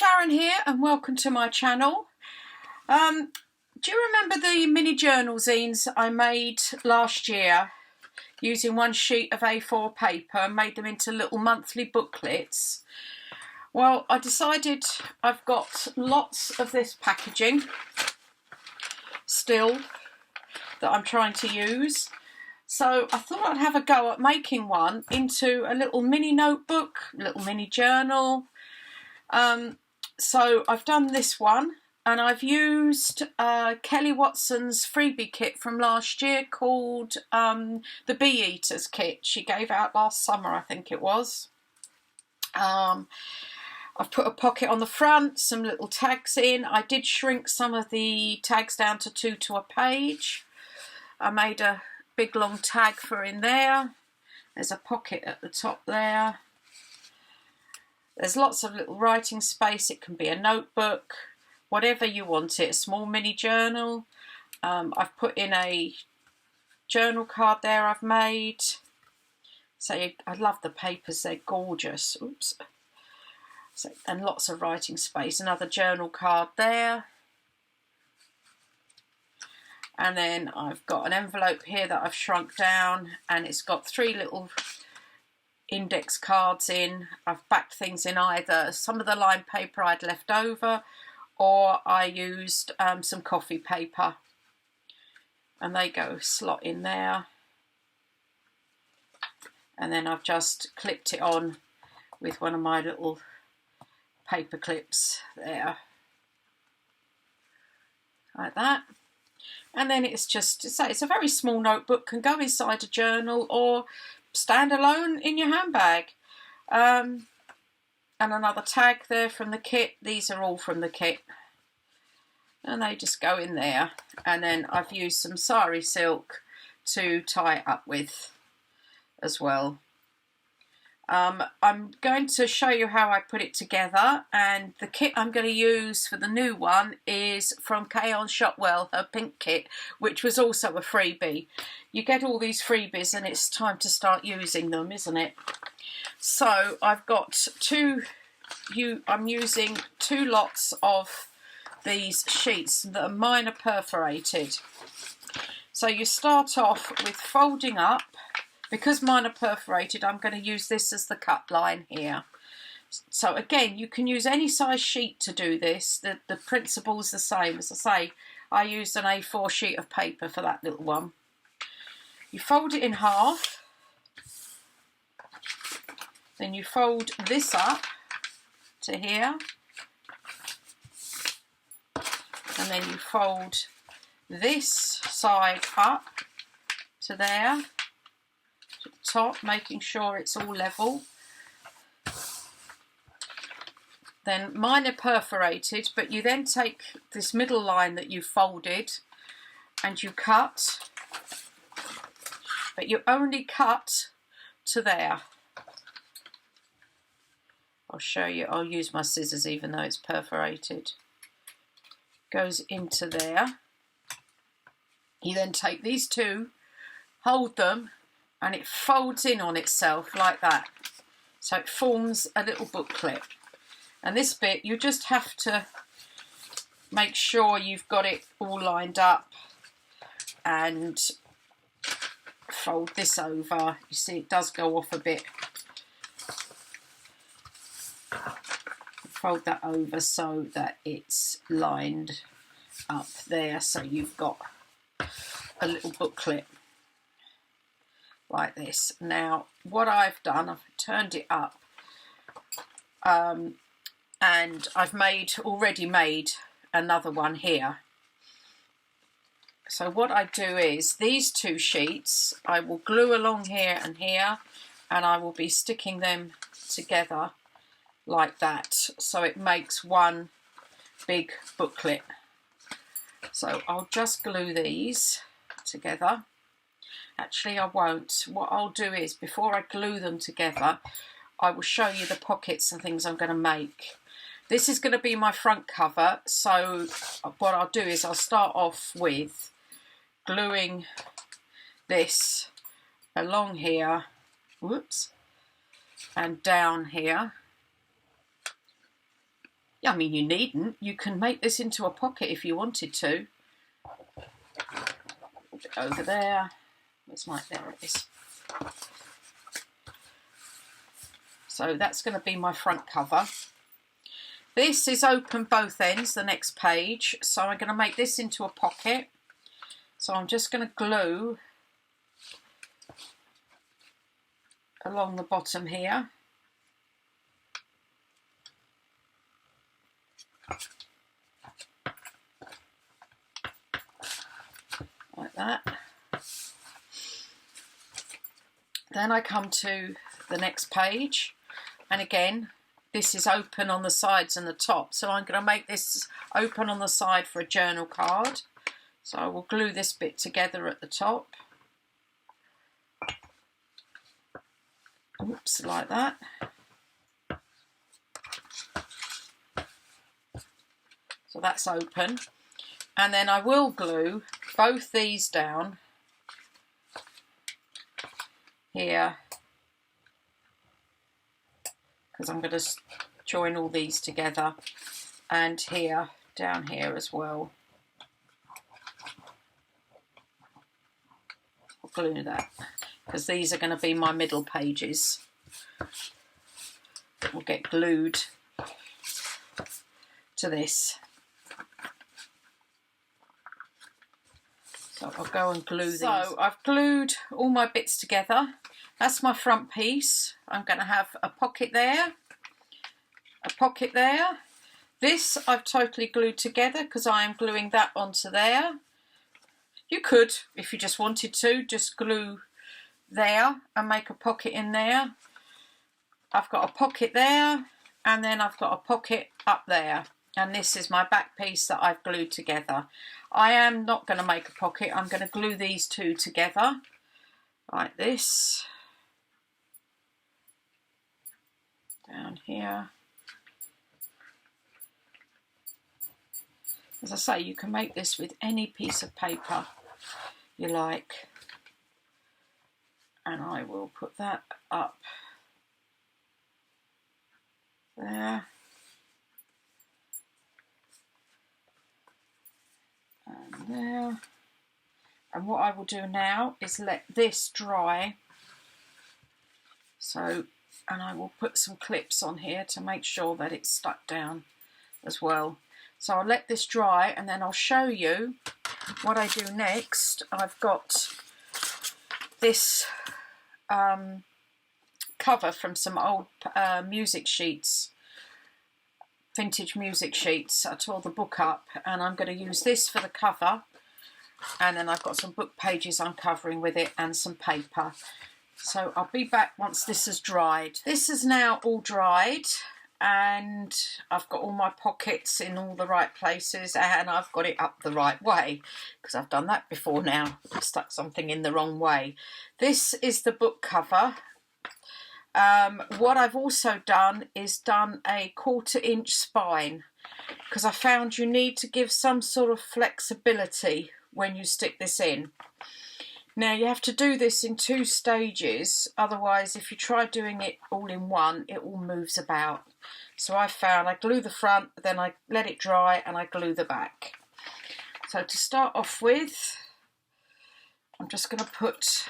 Sharon here and welcome to my channel. Do you remember the mini journal zines I made last year using one sheet of A4 paper and made them into little monthly booklets? Well, I decided I've got lots of this packaging still that I'm trying to use. So I thought I'd have a go at making one into a little mini notebook, little mini journal. So I've done this one and I've used Kelly Watson's freebie kit from last year called the Bee Eaters kit. She gave out last summer, I think it was. I've put a pocket on the front, some little tags in. I did shrink some of the tags down to 2 to a page. I made a big long tag for in there. There's a pocket at the top there. There's lots of little writing space. It can be a notebook, whatever you want it, a small mini journal. I've put in a journal card there I've made. So I love the papers, they're gorgeous. Oops. So, and lots of writing space. Another journal card there. And then I've got an envelope here that I've shrunk down and it's got 3 little index cards in. I've backed things in either some of the lined paper I'd left over or I used some coffee paper, and they go slot in there, and then I've just clipped it on with one of my little paper clips there like that. And then it's just, it's a very small notebook, can go inside a journal or stand alone in your handbag. And another tag there from the kit. These are all from the kit. And they just go in there. And then I've used some sari silk to tie it up with as well. I'm going to show you how I put it together, and the kit I'm going to use for the new one is from Kyung Shotwell, her pink kit, which was also a freebie. You get all these freebies and it's time to start using them, isn't it? So I've got I'm using 2 lots of these sheets that mine are perforated. So you start off with folding up. Because mine are perforated, I'm going to use this as the cut line here. So again, you can use any size sheet to do this. The principle is the same. As I say, I used an A4 sheet of paper for that little one. You fold it in half. Then you fold this up to here. And then you fold this side up to there. Top, making sure it's all level. Then mine are perforated, but you then take this middle line that you folded and you cut, but you only cut to there. I'll show you, I'll use my scissors even though it's perforated. Goes into there. You then take these 2, hold them, and it folds in on itself like that. So it forms a little booklet. And this bit, you just have to make sure you've got it all lined up and fold this over. You see it does go off a bit. Fold that over so that it's lined up there, so you've got a little booklet like this. Now what I've done, I've turned it up and I've already made another one here. So what I do is these 2 sheets I will glue along here and here, and I will be sticking them together like that, so it makes one big booklet. So I'll just glue these together. Actually, I won't. What I'll do is, before I glue them together, I will show you the pockets and things I'm going to make. This is going to be my front cover, so what I'll do is I'll start off with gluing this along here, whoops, and down here. Yeah, I mean, you needn't. You can make this into a pocket if you wanted to. Put it over there. Where's my, there it is. So that's going to be my front cover. This is open both ends, the next page. So I'm going to make this into a pocket. So I'm just going to glue along the bottom here. Like that. Then I come to the next page, and again this is open on the sides and the top, so I'm going to make this open on the side for a journal card. So I will glue this bit together at the top. Oops, like that. So that's open. And then I will glue both these down here, because I'm going to join all these together, and here, down here as well. I'll glue that, because these are going to be my middle pages that will get glued to this. So I'll go and glue these. So I've glued all my bits together. That's my front piece. I'm going to have a pocket there, a pocket there. This I've totally glued together because I am gluing that onto there. You could, if you just wanted to, just glue there and make a pocket in there. I've got a pocket there, and then I've got a pocket up there. And this is my back piece that I've glued together. I am not going to make a pocket. I'm going to glue these two together like this. Down here. As I say, you can make this with any piece of paper you like. And I will put that up there. And there. And what I will do now is let this dry. So, and I will put some clips on here to make sure that it's stuck down as well. So I'll let this dry, and then I'll show you what I do next. I've got this cover from some old music sheets, vintage music sheets. I tore the book up, and I'm going to use this for the cover, and then I've got some book pages I'm covering with it and some paper. So I'll be back once this has dried. This is now all dried, and I've got all my pockets in all the right places, and I've got it up the right way, because I've done that before now. I've stuck something in the wrong way. This is the book cover. What I've also done is done a 1/4 inch spine, because I found you need to give some sort of flexibility when you stick this in. Now you have to do this in 2 stages, otherwise if you try doing it all in one, it all moves about. So I found I glue the front, then I let it dry and I glue the back. So to start off with, I'm just going to put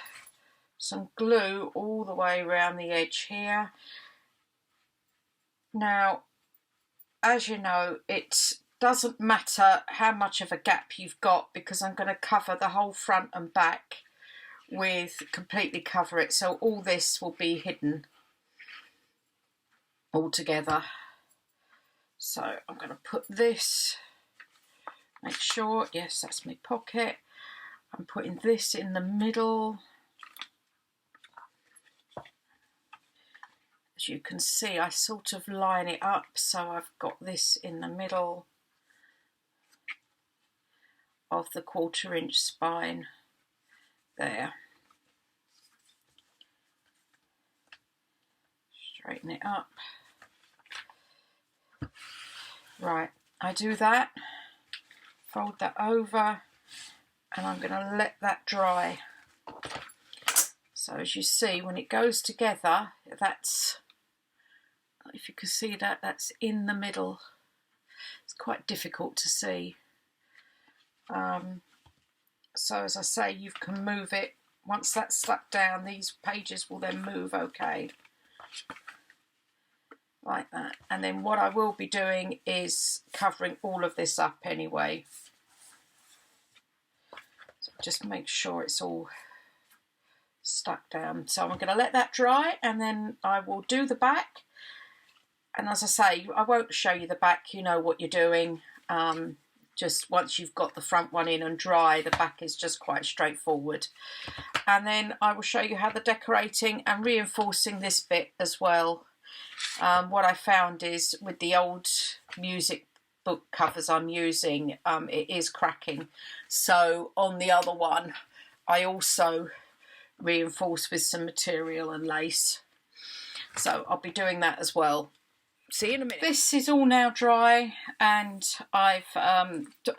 some glue all the way around the edge here. Now, as you know, it doesn't matter how much of a gap you've got, because I'm going to cover the whole front and back with, completely cover it, so all this will be hidden all together. So I'm going to put this, make sure, yes, that's my pocket. I'm putting this in the middle. As you can see, I sort of line it up, so I've got this in the middle of the 1/4 inch spine there. Straighten it up. Right, I do that, fold that over, and I'm going to let that dry. So as you see, when it goes together, that's, if you can see that, that's in the middle It's quite difficult to see. So as I say, you can move it. Once that's stuck down, these pages will then move okay. Like that. And then what I will be doing is covering all of this up anyway. So just make sure it's all stuck down. So I'm going to let that dry, and then I will do the back. And as I say, I won't show you the back, you know what you're doing. Just once you've got the front one in and dry, the back is just quite straightforward. And then I will show you how the decorating and reinforcing this bit as well. What I found is with the old music book covers I'm using, it is cracking. So on the other one, I also reinforce with some material and lace. So I'll be doing that as well. See you in a minute. This is all now dry, and I've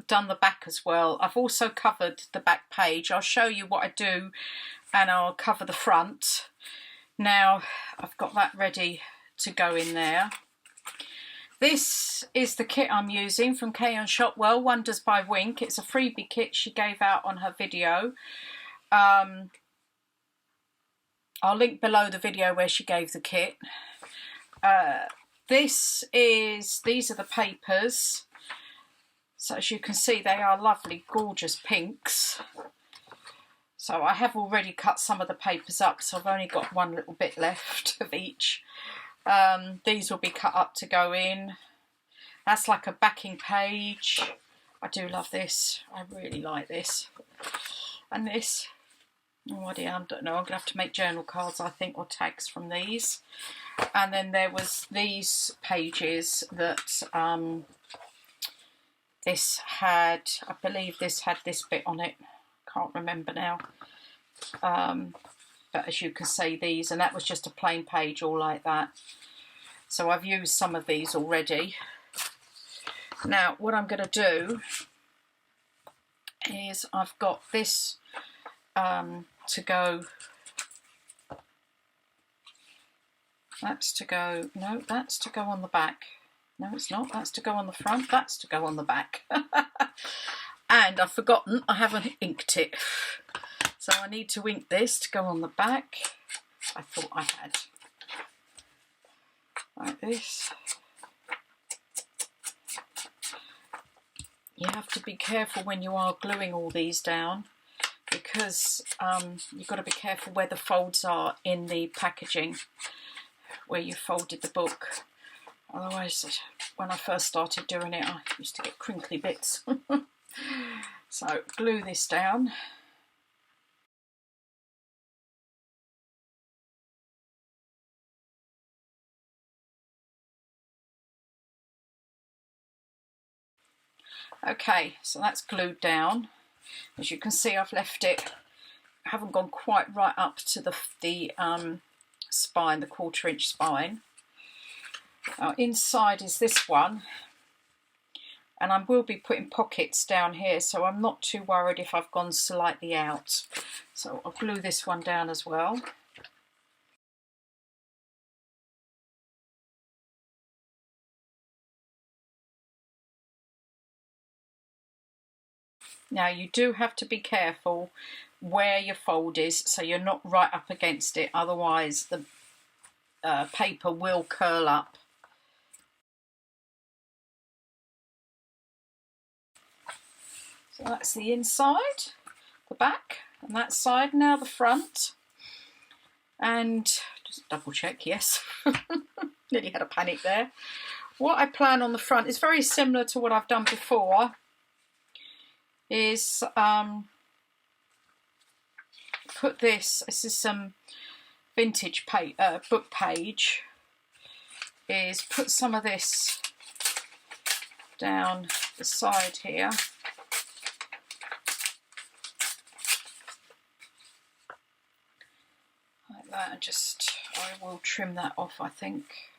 done the back as well. I've also covered the back page. I'll show you what I do, and I'll cover the front. Now I've got that ready to go in there. This is the kit I'm using from Kyung Shotwell, WondersbyWink. It's a freebie kit she gave out on her video. I'll link below the video where she gave the kit. These are the papers. So as you can see, they are lovely, gorgeous pinks. So I have already cut some of the papers up, so I've only got one little bit left of each. These will be cut up to go in. That's like a backing page. I do love this. I really like this. And this. Oh dear, I don't know. I'm going to have to make journal cards, I think, or tags from these. And then there was these pages that this had, I believe this had this bit on it. Can't remember now. But as you can see, these, and that was just a plain page all like that. So I've used some of these already. Now what I'm going to do is I've got this to go, that's to go, no, that's to go on the back. No, it's not. That's to go on the front. That's to go on the back. And I've forgotten, I haven't inked it. So I need to ink this to go on the back. I thought I had. Like this. You have to be careful when you are gluing all these down, because you've got to be careful where the folds are in the packaging, where you folded the book. Otherwise, when I first started doing it, I used to get crinkly bits. So glue this down. Okay, so that's glued down. As you can see, I've left it, I haven't gone quite right up to the spine, the 1/4 inch spine. Now inside is this one, and I will be putting pockets down here, so I'm not too worried if I've gone slightly out. So I'll glue this one down as well. Now you do have to be careful where your fold is, so you're not right up against it, otherwise the paper will curl up. So that's the inside, the back, and that side. Now the front. And just double check, yes. Nearly had a panic there. What I plan on the front is very similar to what I've done before. Is put this is some vintage book page, is put some of this down the side here. Like that, and just, I will trim that off, I think.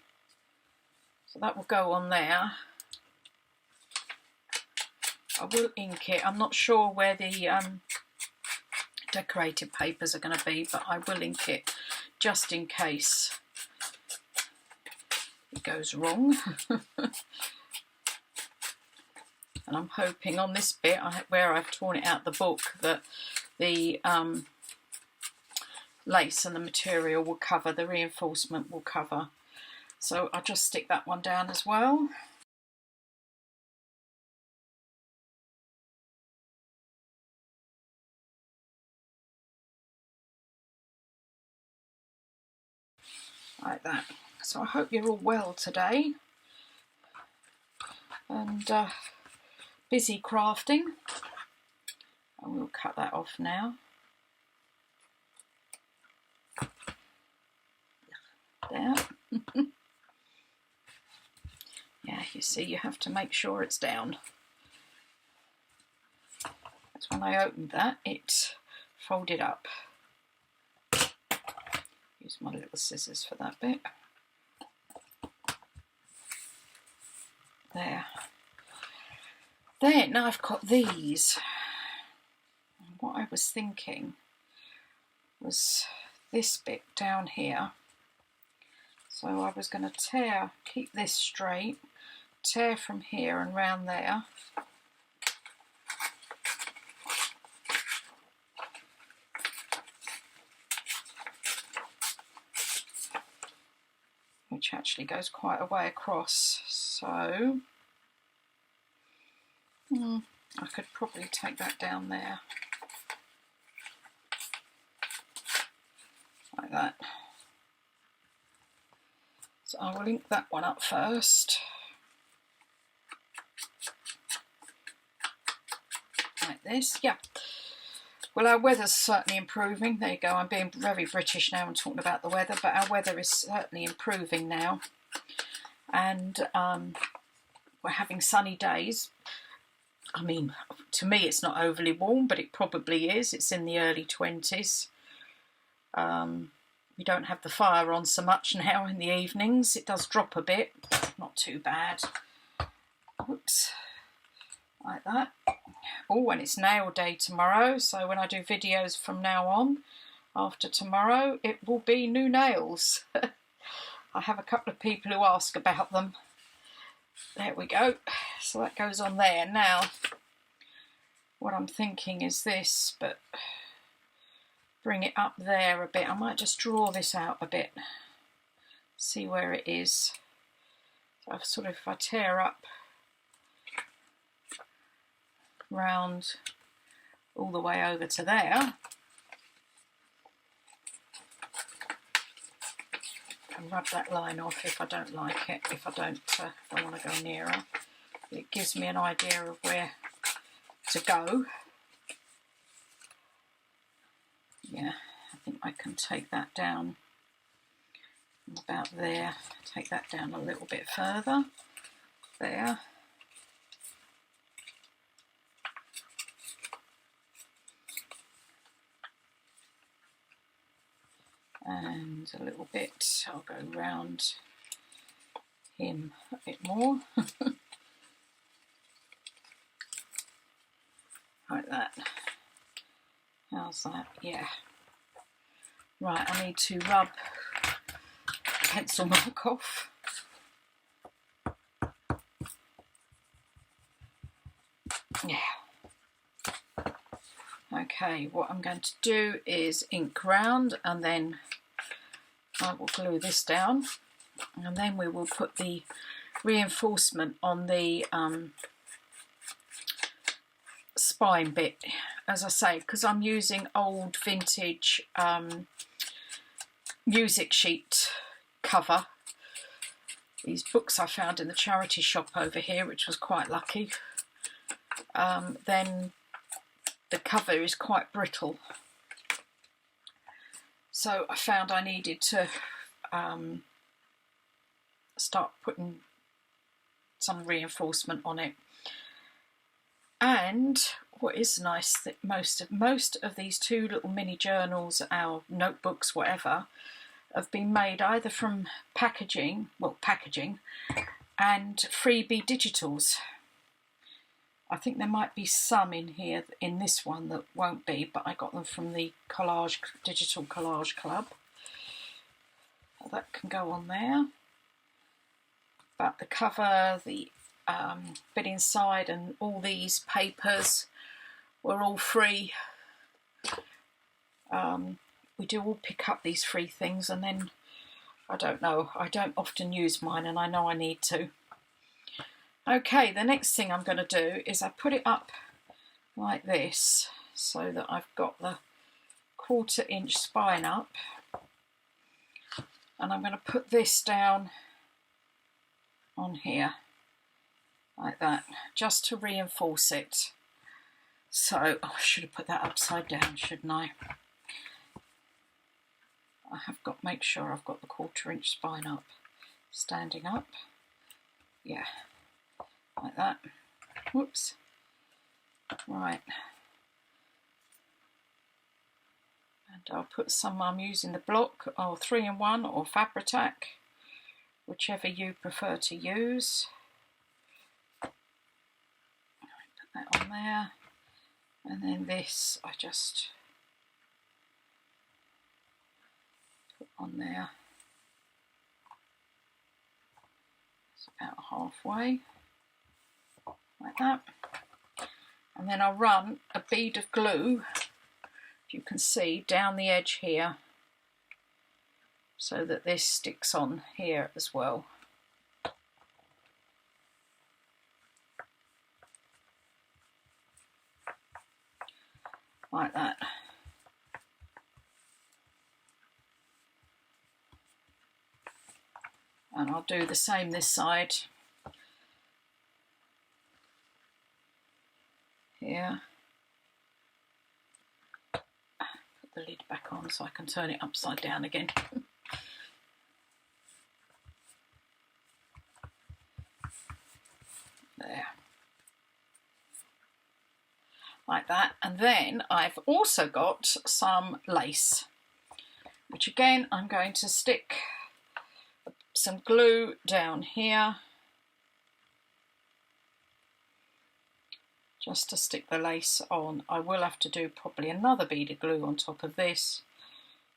So that will go on there. I will ink it. I'm not sure where the decorated papers are going to be, but I will ink it just in case it goes wrong. And I'm hoping on this bit where I've torn it out the book that the lace and the material will cover, the reinforcement will cover. So I'll just stick that one down as well. Like that. So I hope you're all well today and busy crafting. And we'll cut that off now. There. Yeah, you see, you have to make sure it's down. That's when I opened that, it folded up. Use my little scissors for that bit. There. Then I've got these. And what I was thinking was this bit down here. So I was going to keep this straight, tear from here and round there. Which actually goes quite a way across, so I could probably take that down there, like that. So I will ink that one up first, like this. Yeah. Well, our weather's certainly improving. There you go, I'm being very British now and talking about the weather, but our weather is certainly improving now. And we're having sunny days. I mean, to me it's not overly warm, but it probably is. It's in the early 20s. We don't have the fire on so much now in the evenings. It does drop a bit, not too bad. Oops, like that. Oh, and it's nail day tomorrow, so when I do videos from now on, after tomorrow, it will be new nails. I have a couple of people who ask about them. There we go. So that goes on there. Now, what I'm thinking is this, but bring it up there a bit. I might just draw this out a bit, see where it is. So I've sort of, if I tear up round all the way over to there, and rub that line off if I don't like it, if I want to go nearer. It gives me an idea of where to go. Yeah, I think I can take that down about there, take that down a little bit further, there. And a little bit, I'll go round him a bit more. Like that. How's that? Yeah. Right, I need to rub pencil mark off. Yeah. Okay, what I'm going to do is ink round, and then I will glue this down, and then we will put the reinforcement on the spine bit, as I say, because I'm using old vintage music sheet cover. These books I found in the charity shop over here, which was quite lucky. Then the cover is quite brittle, so I found I needed to start putting some reinforcement on it. And what is nice, that most of these two little mini journals, our notebooks, whatever, have been made either from packaging and freebie digitals. I think there might be some in here, in this one, that won't be, but I got them from the Digital Collage Club. That can go on there. But the cover, the bit inside, and all these papers were all free. We do all pick up these free things, and then I don't know, I don't often use mine, and I know I need to. Okay, the next thing I'm going to do is I put it up like this so that I've got the 1/4 inch spine up, and I'm going to put this down on here like that, just to reinforce it. So I should have put that upside down, shouldn't I? I have got to make sure I've got the 1/4 inch spine up, standing up. Yeah, like that. Whoops. Right. And I'll put some, I'm using the block, or 3-in-1 or Fabri-Tac, whichever you prefer to use. Put that on there. And then this, I just put on there. It's about halfway, like that. And then I'll run a bead of glue, if you can see, down the edge here, so that this sticks on here as well. Like that. And I'll do the same this side. Here. Put the lid back on so I can turn it upside down again. There. Like that. And then I've also got some lace, which again I'm going to stick some glue down here, just to stick the lace on. I will have to do probably another bead of glue on top of this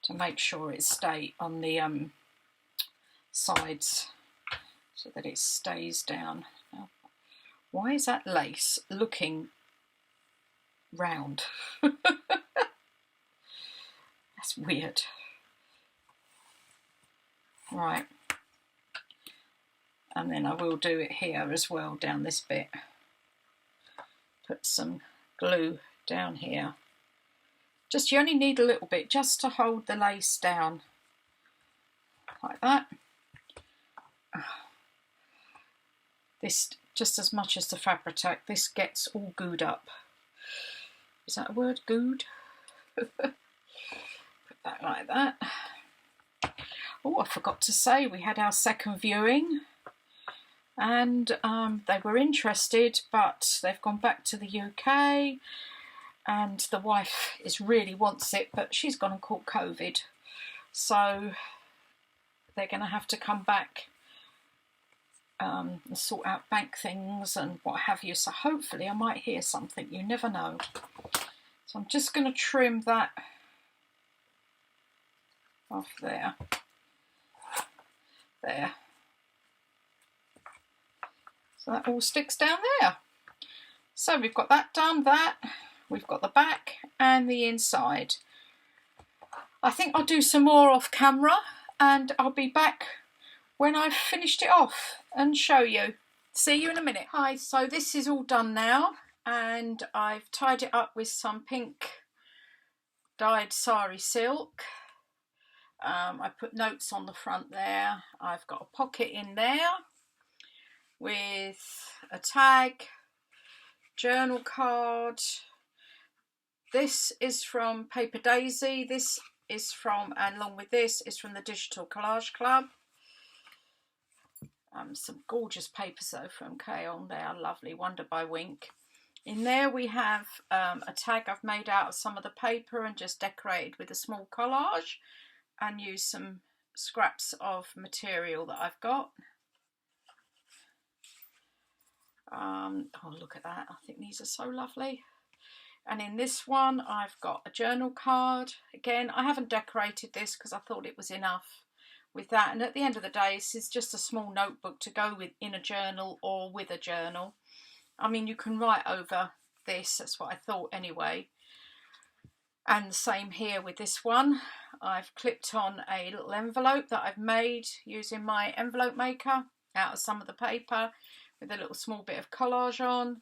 to make sure it stays on the sides, so that it stays down. Now, why is that lace looking round? That's weird. Right. And then I will do it here as well, down this bit. Put some glue down here. Just, you only need a little bit just to hold the lace down. Like that. This, just as much as the Fabri-Tac, this gets all gooed up. Is that a word? Gooed? Put that like that. Oh, I forgot to say, we had our second viewing, and they were interested, but they've gone back to the UK, and the wife really wants it, but she's gone and caught COVID, so they're going to have to come back and sort out bank things and what have you. So hopefully I might hear something, you never know. So I'm just going to trim that off there. There. So that all sticks down there. So we've got that done, we've got the back and the inside. I think I'll do some more off camera, and I'll be back when I've finished it off and show you. See you in a minute. Hi, so this is all done now, and I've tied it up with some pink dyed sari silk. I put notes on the front there. I've got a pocket in there with a tag, journal card. This is from Paper Daisy. This is from, and along with this, is from the Digital Collage Club. Some gorgeous papers though from Kyung. They are lovely. WondersbyWink. In there we have a tag I've made out of some of the paper and just decorated with a small collage, and use some scraps of material that I've got. Oh, look at that. I think these are so lovely. And in this one I've got a journal card. Again, I haven't decorated this because I thought it was enough with that. And at the end of the day, this is just a small notebook to go with in a journal or with a journal. I mean, you can write over this, that's what I thought anyway. And the same here with this one. I've clipped on a little envelope that I've made using my envelope maker out of some of the paper with a little small bit of collage on.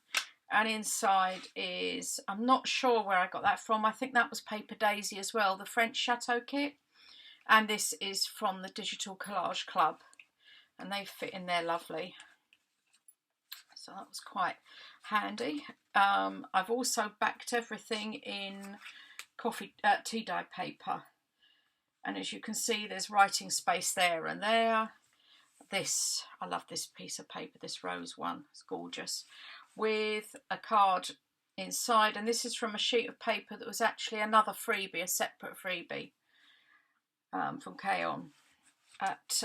And inside is, I'm not sure where I got that from. I think that was Paper Daisy as well, the French Chateau kit. And this is from the Digital Collage Club. And they fit in there lovely. So that was quite handy. I've also backed everything in tea dye paper, and as you can see, there's writing space there and there. This, I love this piece of paper, this rose one, it's gorgeous, with a card inside, and this is from a sheet of paper that was actually another freebie, a separate freebie from Kyung at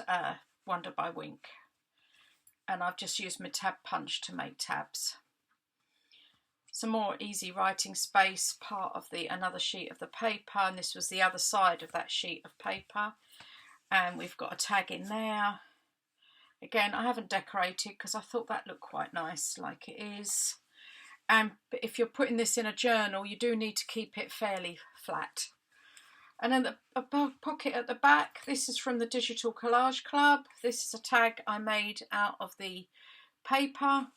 WondersbyWink, and I've just used my tab punch to make tabs. Some more easy writing space, part of another sheet of the paper, and this was the other side of that sheet of paper. And we've got a tag in there. Again, I haven't decorated because I thought that looked quite nice like it is. And if you're putting this in a journal, you do need to keep it fairly flat. And then the pocket at the back, this is from the Digital Collage Club. This is a tag I made out of the paper.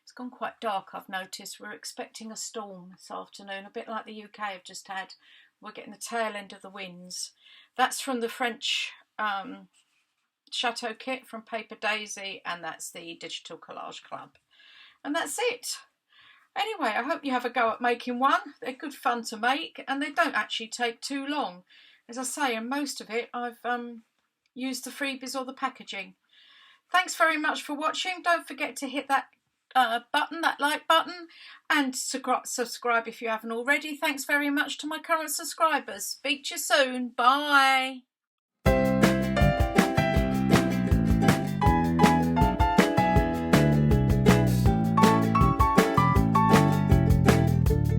It's gone quite dark, I've noticed. We're expecting a storm this afternoon, a bit like the UK have just had. We're getting the tail end of the winds. That's from the French Chateau kit from Paper Daisy, and that's the Digital Collage Club. And that's it. Anyway, I hope you have a go at making one. They're good fun to make, and they don't actually take too long. As I say, and most of it I've used the freebies or the packaging. Thanks very much for watching. Don't forget to hit that button, that like button, and subscribe if you haven't already. Thanks very much to my current subscribers. Speak to you soon. Bye.